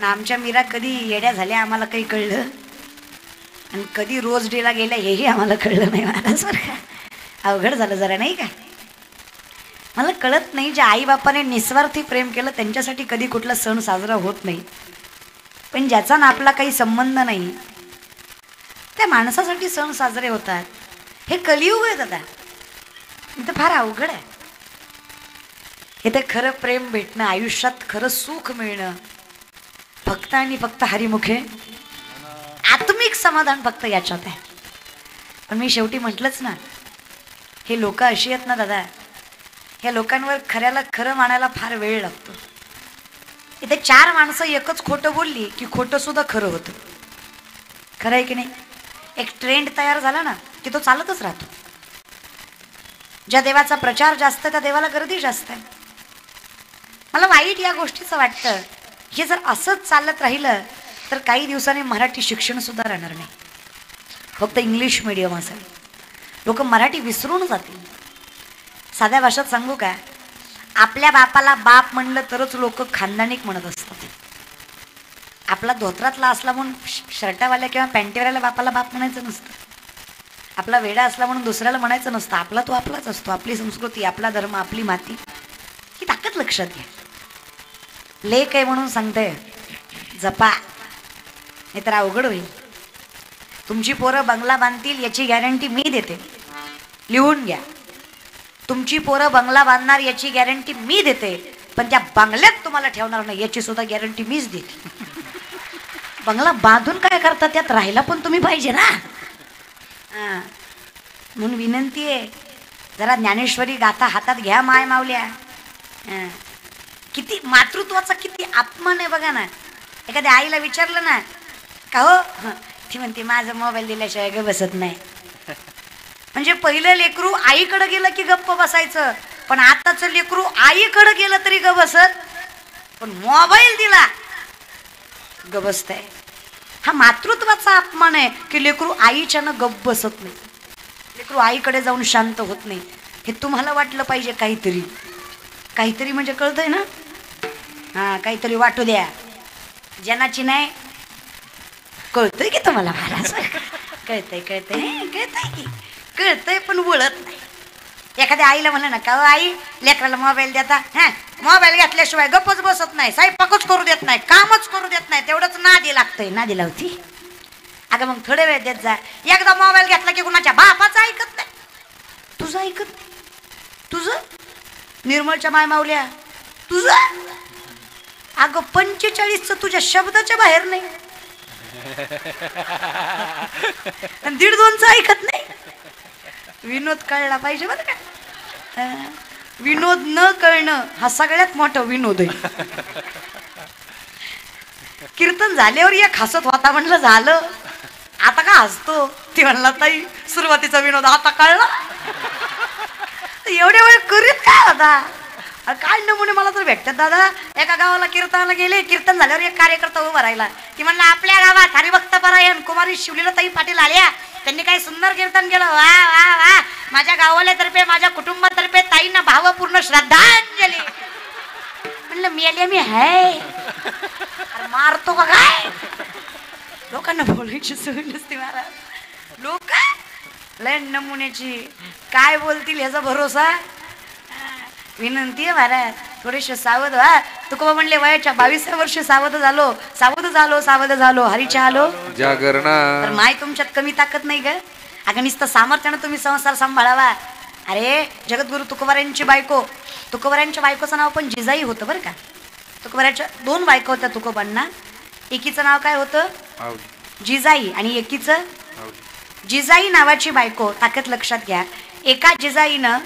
आमच्या मीरा कधी येड्या झाल्या आम्हाला काही कळलं, आणि कधी रोज डेला गेल्या हेही आम्हाला कळलं नाही महाराज बरं का. अवघड झालं जरा नाही का. मला कळत नाही, ज्या आईबापाने निस्वार्थी प्रेम केलं त्यांच्यासाठी कधी कुठला सण साजरा होत नाही, पण ज्याचा ना आपला काही संबंध नाही त्या माणसासाठी सण साजरे होतात. हे कलियुग आहे दादा, इथं फार अवघड आहे. इथे खरं प्रेम भेटणं, आयुष्यात खरं सुख मिळणं फक्त आणि फक्त हरिमुखे आत्मिक समाधान फक्त याच्यात आहे. पण मी शेवटी म्हटलंच ना, हे लोक अशी आहेत ना दादा, ह्या लोकांवर खऱ्याला खरं मानायला फार वेळ लागतो. इथे 4 माणसं एकच खोटं बोलली की खोटं सुद्धा खरं होतं. खरं आहे की नाही. एक ट्रेंड तयार झाला ना की तो चालतच राहतो. ज्या देवाचा प्रचार जास्त त्या देवाला गर्दी जास्त आहे. मला वाईट या गोष्टीचं वाटतं, हे जर असंच चालत राहिलं तर काही दिवसांनी मराठी शिक्षण सुद्धा राहणार नाही, फक्त इंग्लिश मीडियम असेल. लोक मराठी विसरून जातील. साध्या भाषेत सांगू का, आपल्या बापाला बाप म्हणलं तरच लोक खानदानिक म्हणत असतात. आपला धोत्रातला असला म्हणून शर्टावाल्या किंवा पॅन्टीवाल्याला बापाला बाप म्हणायचं नसतं. आपला वेडा असला म्हणून दुसऱ्याला म्हणायचं नसतं. आपला तो आपलाच असतो. आपली संस्कृती, आपला धर्म, आपली माती, ही ताकद लक्षात घ्या. लेक आहे म्हणून सांगते जपा, हे तर अवघड होईल. तुमची पोरं बंगला बांधतील याची गॅरंटी मी देते, लिहून घ्या. तुमची पोरं बंगला बांधणार याची गॅरंटी मी देते, पण त्या बंगल्यात तुम्हाला ठेवणार नाही याची सुद्धा गॅरंटी मीच देते. बंगला बांधून काय करता, त्यात राहायला पण तुम्ही पाहिजे ना. म्हणून विनंती आहे, जरा ज्ञानेश्वरी गाथा हातात घ्या माय मावल्या. किती मातृत्वाचा किती अपमान आहे बघा ना. एखाद्या आईला विचारलं ना का हो, ती म्हणते माझा मोबाईल दिल्याशिवाय ग बसत नाही. म्हणजे पहिलं लेकरू आईकडे गेलं की गप्प बसायचं, पण आताचं लेकरू आईकडे गेलं तरी ग बसत, पण मोबाईल दिला ग बसतंय. हा मातृत्वाचा अपमान आहे की लेकरू आईच्यानं गप्प बसत नाही, लेकरू आईकडे जाऊन शांत होत नाही. हे तुम्हाला वाटलं पाहिजे काहीतरी, काहीतरी म्हणजे कळतंय ना. हा, काहीतरी वाटू द्या. जनाची नाही कळतंय की तुम्हाला महाराज. कळतंय कळतंय कळतंय की कळतंय, पण वळत नाही. एखाद्या आईला म्हणलं ना का आई लेकराला मोबाईल देता, हा मोबाईल घेतल्याशिवाय गप्पच बसत नाही, स्वयंपाकच करू देत नाही, कामच करू देत नाही, तेवढंच नादी लागतंय. नादी लावती. अगं मग थोडे वेळ देत जा. एकदा मोबाईल घेतला की कुणाच्या बापाचं ऐकत नाही, तुझं ऐकत नाही. तुझं निर्मळच्या माय मावल्या तुझं, अगं 45चं तुझ्या शब्दाच्या बाहेर नाही, 1.5-2चं ऐकत नाही. विनोद कळला पाहिजे बरं का. विनोद न कळणं हा सगळ्यात मोठा विनोद आहे. कीर्तन झाल्यावर एक हसत होता, म्हणलं झालं आता का हसतो. ती म्हणला ताई सुरुवातीचा विनोद आता कळला. एवढ्या वेळ करीत काय होता. काय नमुने मला तर भेटतात दादा. एका गावाला कीर्तनाला गेले, कीर्तन झाल्यावर एक कार्यकर्ता उभा राहिला. ती म्हणला आपल्या गावात हरिभक्त परायण कुमारी शिवलीलाताई पाटील आल्या, त्यांनी काही सुंदर कीर्तन केलं. वा वा वा, माझ्या गावाल्यातर्फे माझ्या कुटुंबातर्फे ताईंना भावपूर्ण श्रद्धांजली. म्हणलं मेले मी आहे, मारतो का काय. लोकांना बोलायची सवय नसते महाराज. लोक लय नमुन्याची, काय बोलतील ह्याचा भरोसा. विनंती आहे महाराज थोडेसे सावध व्हा. तुकोबा म्हणले वयाच्या 22व्या वर्षी सावध झालो, सावध झालो, सावध झालो, हरीच्या आलो जागरणा. तर माय तुमच्यात कमी ताकद नाही ग. अगं नुसतं सामर्थ्यानं तुम्ही संसार सांभाळावा. अरे जगद्गुरु तुकोबारायांची बायको, तुकोबारायांच्या बायकोचं नाव पण जिजाई होतं बरं का. तुकोबाराच्या 2 बायको होत्या तुकोबांना. एकीचं नाव काय होतं जिजाई, आणि एकीचं जिजाई नावाची बायको. ताकद लक्षात घ्या. एका जिजाईनं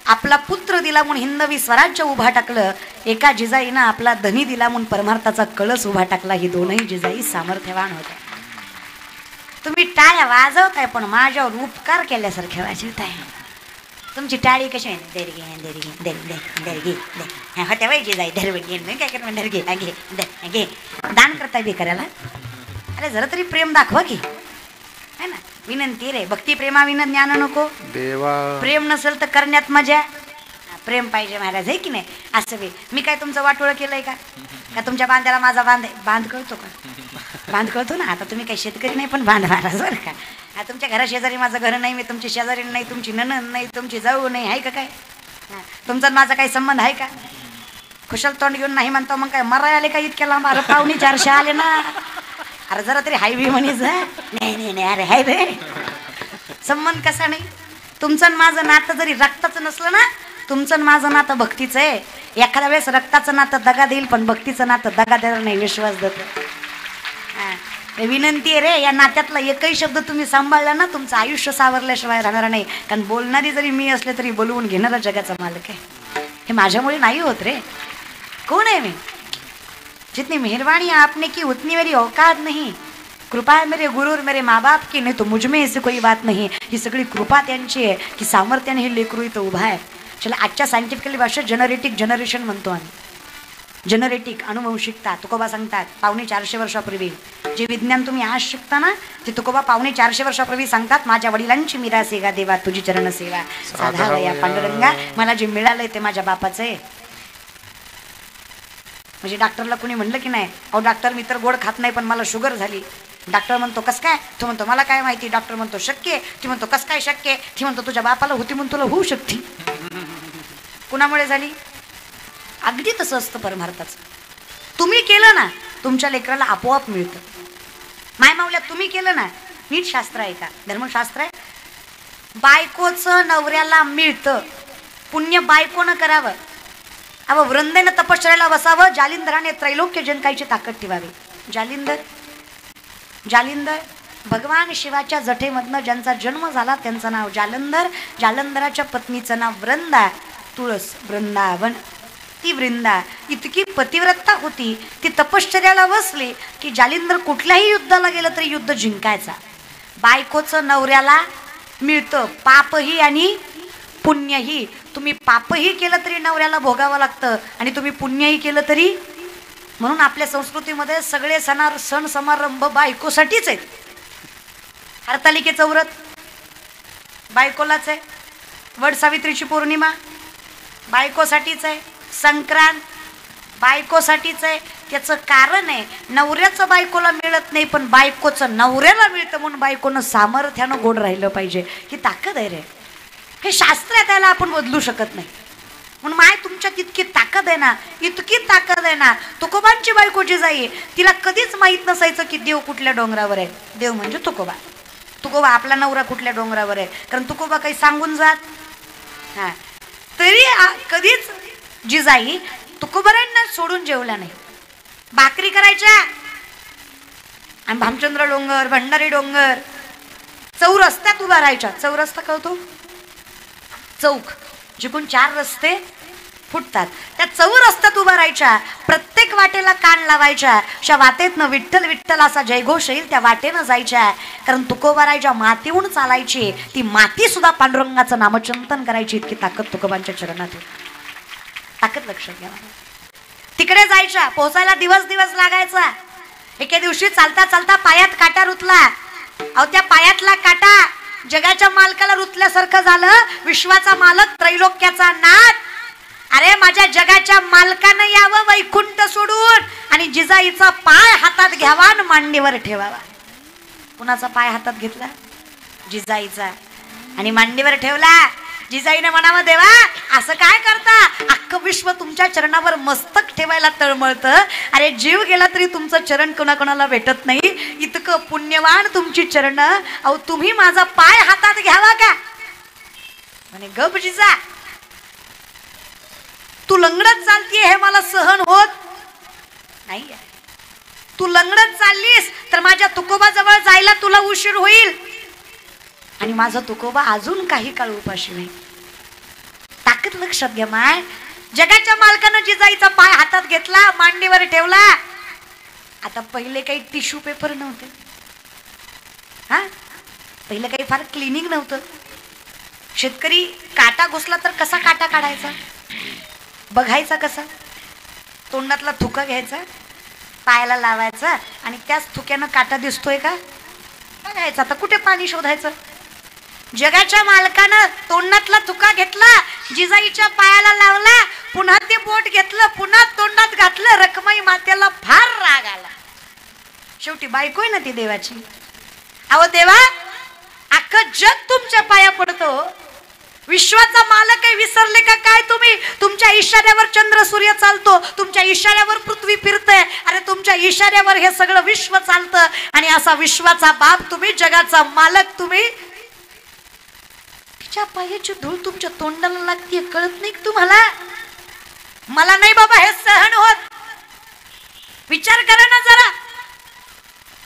आपला पुत्र दिला म्हणून हिंदवी स्वराज्य उभा टाकलं, एका जिजाईनं आपला धनी दिला म्हणून परमार्थाचा कळस उभा टाकला. ही दोनही जिजाई सामर्थ्यवान होत्या. तुम्ही टाळ्या वाजवताय पण माझ्यावर उपकार केल्यासारख्या वाजवताय. तुमची टाळी कशी आहे, देरगी देरगी देरगी देरगी दे होत्या वय जिजाई धरवगी काय कर धरगी घे घे. दान करताय बी करायला. अरे जरा तरी प्रेम दाखवा की, है ना. विनंती रे, भक्ती प्रेमाविना ज्ञान नको देवा. प्रेम नसेल तर करण्यात मजा. प्रेम पाहिजे महाराज, आहे की नाही. असं मी काय तुमचं वाटोळं केलंय का. का तुमच्या बांध्याला माझा बांध कळतो का? बांध कळतो ना. आता तुम्ही काही शेतकरी नाही पण बांध मारा बरं का. तुमच्या घरा शेजारी माझं घर नाही, मी तुमची शेजारी नाही, तुमची नणंद नाही, तुमची जाऊ नाही, आहे का काय? तुमचा माझा काही संबंध आहे का? खुशाल तोंड घेऊन नाही म्हणतो मग काय मराय आले का इतक्या लांब? अरे 4:45 आले ना. अरे जरा तरी हायवे म्हणीच. नाही नाही नाही, अरे हाय रे. संबंध कसा नाही? तुमचं माझं नातं जरी रक्ताचं नसलं ना, तुमचं माझं नातं भक्तीचं आहे. एखाद्या वेळेस रक्ताचं नातं दगा देईल पण भक्तीचं नातं दगा देणार नाही, विश्वास देतो. विनंती आहे रे, या नात्यातला एकही शब्द तुम्ही सांभाळला ना, तुमचं आयुष्य सावरल्याशिवाय राहणार नाही. कारण बोलणारी जरी मी असले तरी बोलवून घेणारा जगाचा मालक आहे. हे माझ्यामुळे नाही होत रे. कौन है मैं? जितनी मेहरबानी आपने की उतनी मेरी औकात नहीं. कृपा है मेरे गुरु और मेरे माँ बाप की, नहीं तो मुझ में ऐसी कोई बात नहीं. ही सगळी कृपा त्यांची आहे की सामर्थ्याने हे लेकरू इथं उभा आहे. चला, आजच्या सायंटिफिकली भाषेत जेनरेटिक जनरेशन म्हणतो आम्ही. जेनरेटिक अनुवंशिकता. तुकोबा सांगतात 450 वर्षापूर्वी जे विज्ञान तुम्ही आज शिकता ना, ते तुकोबा 450 वर्षापूर्वी सांगतात. माझ्या वडिलांची मिरास आहे गा देवा, तुझी चरण सेवा साधावया पांडुरंगा. मला जे मिळालंय ते माझ्या बापाचं आहे. म्हणजे डॉक्टरला कोणी म्हणलं की नाही, अहो डॉक्टर मी तर गोड खात नाही पण मला शुगर झाली. डॉक्टर म्हणतो कस काय? तो म्हणतो मला काय माहिती. डॉक्टर म्हणतो शक्य आहे. ती म्हणतो कस काय शक्य आहे? ती म्हणतो तुझ्या बापाला होती म्हणून तुला होऊ शकते. कुणामुळे झाली? अगदी तसं असतं परमार्थाचं. तुम्ही केलं ना, तुमच्या लेकराला आपोआप मिळतं. माय मावल्या तुम्ही केलं ना, नीट शास्त्र आहे का? धर्मशास्त्र आहे. बायकोचं नवऱ्याला मिळतं, पुण्य बायकोनं करावं. अव वृंदेनं तपश्चर्याला बसावं, जालिंदराने त्रैलोक्य जनकायची ताकद ठेवावी. जालिंदर भगवान शिवाच्या जठेमधनं ज्यांचा जन्म झाला त्यांचं नाव जालंधर. जालंधराच्या पत्नीचं नाव वृंदा. तुळस वृंदावन. ती वृंदा इतकी पतिव्रता होती, ती तपश्चर्याला बसली की जालिंदर कुठल्याही युद्धाला गेलं तरी युद्ध जिंकायचा. बायकोचं नवऱ्याला मिळतं पापही आणि पुण्यही. तुम्ही पापही केलं तरी नवऱ्याला भोगावं लागतं आणि तुम्ही पुण्यही केलं तरी. म्हणून आपल्या संस्कृतीमध्ये सगळे सण समारंभ बायकोसाठीच आहेत. हरतालिकेचं व्रत बायकोलाच आहे. वड सावित्रीची पौर्णिमा बायकोसाठीच आहे. संक्रांत बायकोसाठीच आहे. त्याचं कारण आहे, नवऱ्याचं बायकोला मिळत नाही पण बायकोचं नवऱ्याला मिळतं म्हणून बायकोनं सामर्थ्यानं गोड राहिलं पाहिजे. ही ताकद आहे रे. हे शास्त्र आहे, त्याला आपण बदलू शकत नाही. म्हणून माय तुमच्यात इतकी ताकद आहे ना, इतकी ताकद आहे ना. तुकोबांची बायको जिजाई, तिला कधीच माहीत नसायचं की देव कुठल्या डोंगरावर आहे. देव म्हणजे तुकोबा. तुकोबा आपला नवरा कुठल्या डोंगरावर आहे, कारण तुकोबा काही सांगून जात. हां, तरी कधीच जिजाई तुकोबारांना सोडून जेवल्या नाही. भाकरी करायच्या आणि भामचंद्र डोंगर, भंडारी डोंगर, चौरस्त्यात उभा राहायच्या. चौरस्ता कळतो? चौक जिकडून 4 रस्ते फुटतात, त्या चौरस्त्यात उभा राहायच्या. प्रत्येक वाटेला कान लावायच्या. अशा वाटेतनं विठ्ठल विठ्ठल असा जयघोष येईल त्या वाटेनं जायच्या. कारण तुकोबारायच्या मातीहून चालायची. ती माती सुद्धा पांडुरंगाचं नामचिंतन करायची. इतकी ताकद तुकोबांच्या चरणात. ताकद लक्षात घ्या. तिकडे जायच्या, पोहोचायला दिवस लागायचा. एके दिवशी चालता चालता पायात काटा रुतला. अहो त्या पायातला काटा जगाच्या मालकाला रुतल्यासारखं झालं. विश्वाचा मालक, त्रैलोक्याचा नाथ. अरे माझ्या जगाच्या मालकानं यावं वैकुंठ सोडून आणि जिजाईचा पाय हातात घ्यावा आणि मांडीवर ठेवावा. कुणाचा पाय हातात घेतला? जिजाईचा. आणि मांडीवर ठेवला. जिजाईने म्हणावं देवा असं काय करता? अख्खं विश्व तुमच्या चरणावर मस्तक ठेवायला तळमळतं. अरे जीव गेला तरी तुमचं चरण कोणाकोणाला भेटत नाही. इतकं पुण्यवान तुमची चरण. अहो तुम्ही माझा पाय हातात घ्यावा का? म्हणे गप जिजा, तू लंगडत चालतीये हे मला सहन होत नाही. तू लंगडत चाललीस तर माझ्या तुकोबा जवळ जायला तुला उशीर होईल आणि माझा तुकोबा अजून काही काळ उपाशी नाही. ताकद लक्षात घ्या माय. जगाच्या मालकानं जिजाईचा पाय हातात घेतला, मांडीवर ठेवला. आता पहिले काही टिश्यू पेपर नव्हते. हा, पहिले काही फार क्लिनिंग नव्हतं. शेतकरी काटा घुसला तर कसा काटा काढायचा, बघायचा कसा? तोंडातला थुका घ्यायचा, पायाला लावायचा आणि त्याच थुक्यानं काटा दिसतोय का बघायचा. आता कुठे पाणी शोधायचं? जगाच्या मालकानं तोंडातला थुका घेतला, जिजाईच्या पायाला लावला. पुन्हा ते बोट घेतलं, पुन्हा तोंडात घातलं. रखमाई मातेला फार राग आला. शेवटी बायको आहे ना ती देवाची. अहो देवा, अख्खं जग तुमच्या पाया पडतो. विश्वाचा मालक आहे, विसरले का काय तुम्ही? तुमच्या इशाऱ्यावर चंद्र सूर्य चालतो, तुमच्या इशाऱ्यावर पृथ्वी फिरते. अरे तुमच्या इशाऱ्यावर हे सगळं विश्व चालतं. आणि असा विश्वाचा बाप तुम्ही, जगाचा मालक तुम्ही. तिच्या पायाची धूळ तुमच्या तोंडाला लागते, कळत नाही तुम्हाला? मला नाही बाबा हे सहन होत. विचार करा ना जरा.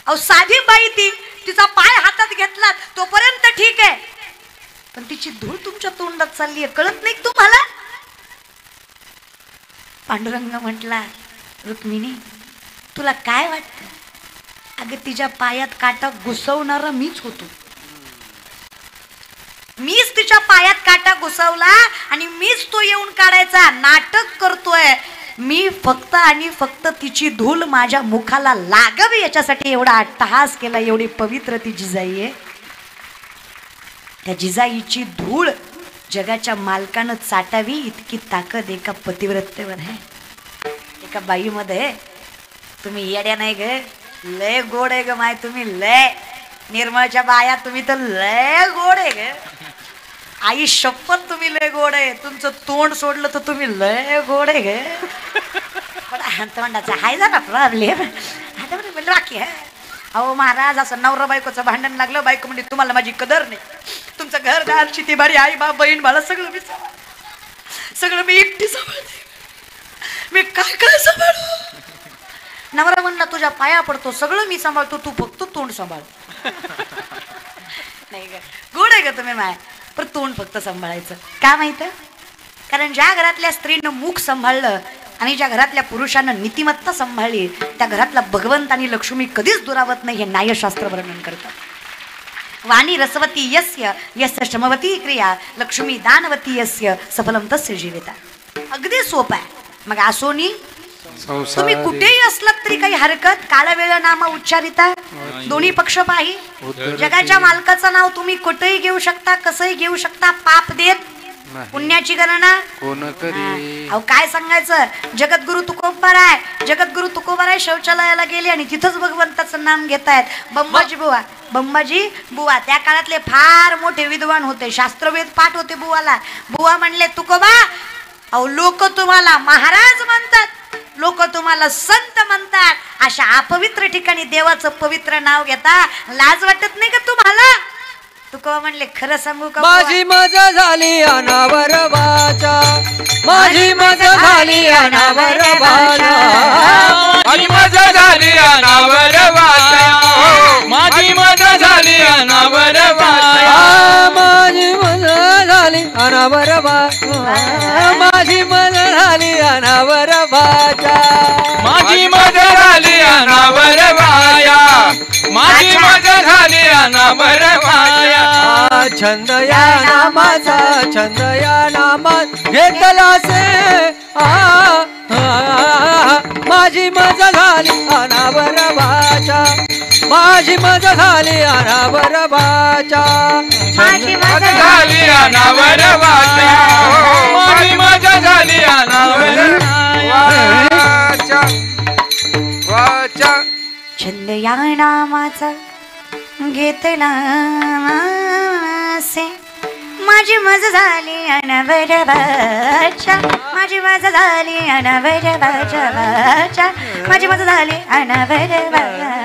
अहो साधी बाई ती, तिचा पाय हातात घेतला तोपर्यंत ठीक आहे, पण तिची धूळ तुमच्या तोंडात चालली आहे, कळत नाही तुम्हाला? पांडुरंग म्हटला, रुक्मिणी तुला काय वाटतं? अगं तिच्या पायात काटा घुसवणारा मीच होतो. मीच तिच्या पायात काटा घुसवला आणि मीच तो येऊन काढायचा. नाटक करतोय मी. फक्त आणि फक्त तिची धूल माझ्या मुखाला लागावी याच्यासाठी एवढा अट्टहास केला. एवढी पवित्र ती जिजाई आहे. त्या जिजाईची धूळ जगाच्या मालकानं चाटावी इतकी ताकद एका पतिव्रतेवर आहे, एका बाईमध्ये. तुम्ही येड्या नाही ग, लय गोड आहे ग माय. तुम्ही लय निर्मळच्या बाया, तुम्ही तर लय गोड आहे ग. आई शपथ तुम्ही लय गोड आहे. तुमचं तोंड सोडलं तर तुम्ही लय गोड आहे ग. पण तोंडाचा हाय जरा प्रॉब्लेम बाकी आहे. अहो महाराज, असं नवरा बायकोचं भांडण लागलं. बायको म्हणजे तुम्हाला माझी कदर नाही. तुमचं घरदार, शेती बारी, आई बाप, बहीण भाला सगळं मी सगळं मी एकटी सांभाळते. मी काय काय सांभाळू? नवरा म्हणला तुझ्या पाया पडतो, सगळं मी सांभाळतो, तू फक्त तोंड सांभाळ. नाही ग, गोड आहे ग तुम्ही माय, पण तोंड फक्त सांभाळायचं. का माहित? कारण ज्या घरातल्या स्त्रीनं मुख सांभाळलं आणि ज्या घरातल्या पुरुषानं नीतिमत्ता सांभाळली, त्या घरातला भगवंत आणि लक्ष्मी कधीच दुरावत नाही, हे न्यायशास्त्र वर्णन करतात. वाणी रसवती यस्य यस्य श्रमवती क्रिया लक्ष्मी दानवती यस्य सफलम तस्य जीविता. अगदी सोपं आहे. मग असोनी तुम्ही कुठेही असलात तरी काही हरकत. काळ वेळ नाम उच्चारिता, दोन्ही पक्ष पाही. जगाच्या मालकाचं नाव तुम्ही कुठेही घेऊ शकता, कसंही घेऊ शकता. पाप देत पुण्याची गणना कोण करी. अहो काय सांगायचं, जगद्गुरु तुकोबाराय, जगद्गुरु तुकोबाराय शौचालयाला गेले आणि तिथंच भगवंताचं नाम घेतायत. बंबाजी बुवा, बंबाजी बुवा त्या काळातले फार मोठे विद्वान होते, शास्त्रवेद पाठ होते बुवाला. बुवा म्हणले तुकोबा, अहो लोक तुम्हाला महाराज म्हणतात, लोक तुम्हाला संत म्हणतात, अशा अपवित्र ठिकाणी देवाचं पवित्र नाव घेता, लाज वाटत नाही का तुम्हाला? तुकोबा म्हणले खरं सांगू का, माझी मजा झाली अनावर वाचा, माझी मजा झाली अनावर वाचा, माझी मजा झाली अनावर वाचा, माझी मजा झाली अनावर वाचा, माझी मजा झाली अनावर वाचा, माझी मजा झाली अनावर वाचा, माझी मजा झाली अनावर वाया, माझी मजा झाली अनावर वाया. छंद या नामाचा, छंद या नामात घेतला से माझी मजा झाली अनावर वाचा, माझी मजा झाली अनावर वाचा, माझी मजा झाली अनावर वाचा, माझी मजा झाली अनावर वाचा वाचा. छंद या नामाचा घेतला से माझी मजा झाली अनावर वाचा, माझी मजा झाली अनावर वाचा, माझी मजा झाली अनावर वाचा.